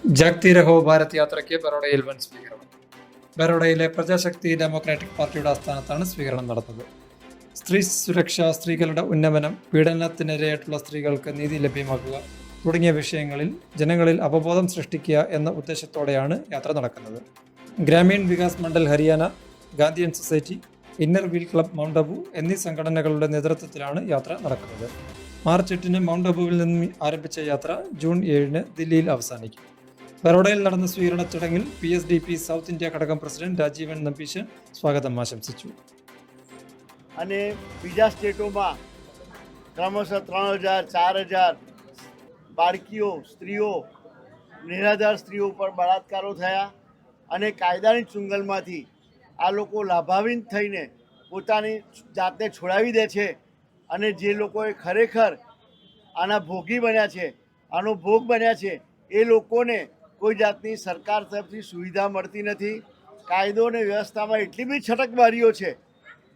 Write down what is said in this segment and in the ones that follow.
ജാഗ്തി രഹോ ഭാരത് യാത്രയ്ക്ക് ബറോഡയിൽ വൻ സ്വീകരണം. ബറോഡയിലെ പ്രജാശക്തി ഡെമോക്രാറ്റിക് പാർട്ടിയുടെ ആസ്ഥാനത്താണ് സ്വീകരണം നടന്നത്. സ്ത്രീ സുരക്ഷ, സ്ത്രീകളുടെ ഉന്നമനം, പീഡനത്തിനിരയായിട്ടുള്ള സ്ത്രീകൾക്ക് നീതി ലഭ്യമാക്കുക തുടങ്ങിയ വിഷയങ്ങളിൽ ജനങ്ങളിൽ അവബോധം സൃഷ്ടിക്കുക എന്ന ഉദ്ദേശത്തോടെയാണ് യാത്ര നടക്കുന്നത്. Grameen Vikas Mandal Haryana, Gandhian society, inner wheel club Mount Abu എന്നീ സംഘടനകളുടെ നേതൃത്വത്തിലാണ് യാത്ര നടക്കുന്നത്. മാർച്ച് 8 മൗണ്ട് അബുവിൽ നിന്നും ആരംഭിച്ച യാത്ര ജൂൺ 7 ദില്ലിയിൽ അവസാനിക്കും. ബറോഡയിൽ നടന്ന സ്വീകരണ ചടങ്ങിൽ PSDP സൗത്ത് ഇന്ത്യ ഘടകം പ്രസിഡന്റ് രാജീവൻ നമ്പീശൻ സ്വാഗതം ആശംസിച്ചു. અને બીજા સ્ટેટોમાં ક્રમશઃ 3000 4000 બાળકીઓ, સ્ત્રીઓ, નિરાધાર સ્ત્રીઓ પર બળાત્કારો થયા અને કાયદાની ચુંગલમાંથી આ લોકો લાભાન્વિત થઈને પોતાની જાતને છોડાવી દે છે અને જે લોકોએ ખરેખર આના ભોગી બન્યા છે, આનો ભોગ બન્યા છે, એ લોકોને કોઈ જાતની સરકાર તરફથી સુવિધા મળતી નથી. કાયદો અને વ્યવસ્થામાં એટલી બધી છટકબારીઓ છે.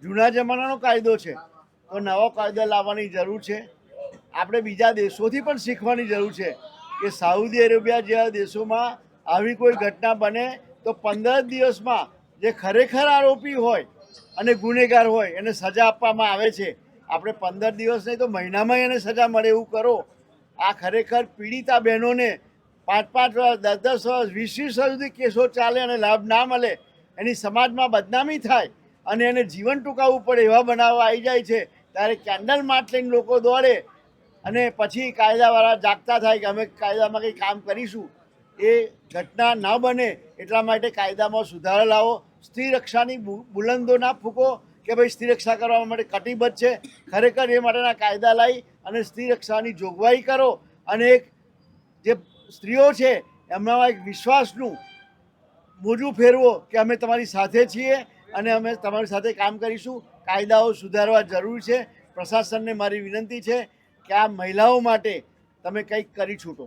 જૂના જમાનાનો કાયદો છે તો નવો કાયદો લાવવાની જરૂર છે. આપણે બીજા દેશોથી પણ શીખવાની જરૂર છે કે સાઉદી અરેબિયા જેવા દેશોમાં આવી કોઈ ઘટના બને તો 15 દિવસમાં જે ખરેખર આરોપી હોય અને ગુનેગાર હોય એને સજા આપવામાં આવે છે. આપણે 15 દિવસ નહીં તો મહિનામાં એને સજા મળે એવું કરો. આ ખરેખર પીડિતા બહેનોને 5-5 વર્ષ, 10-10 વર્ષ, 20-20 વર્ષ સુધી કેસો ચાલે અને લાભ ના મળે, એની સમાજમાં બદનામી થાય અને એને જીવન ટૂંકાવવું પડે એવા બનાવો આવી જાય છે. ત્યારે કેન્ડલ માર્ચ લઈને લોકો દોડે અને પછી કાયદાવાળા જાગતા થાય કે અમે કાયદામાં કંઈ કામ કરીશું. એ ઘટના ન બને એટલા માટે કાયદામાં સુધારો લાવો. સ્ત્રી રક્ષાની બુલંદો ના ફૂંકો કે ભાઈ સ્ત્રી રક્ષા કરવા માટે કટિબદ્ધ છે. ખરેખર એ માટેના કાયદા લાવી અને સ્ત્રી રક્ષાની જોગવાઈ કરો અને એક જે સ્ત્રીઓ છે એમનામાં એક વિશ્વાસનું મોજું ફેરવો કે અમે તમારી સાથે છીએ અને અમે તમારી સાથે કામ કરીશું. કાયદાઓ સુધારવા જરૂર છે. પ્રશાસનને મારી વિનંતી છે કે આ મહિલાઓ માટે તમે કંઈક કરી છૂટો.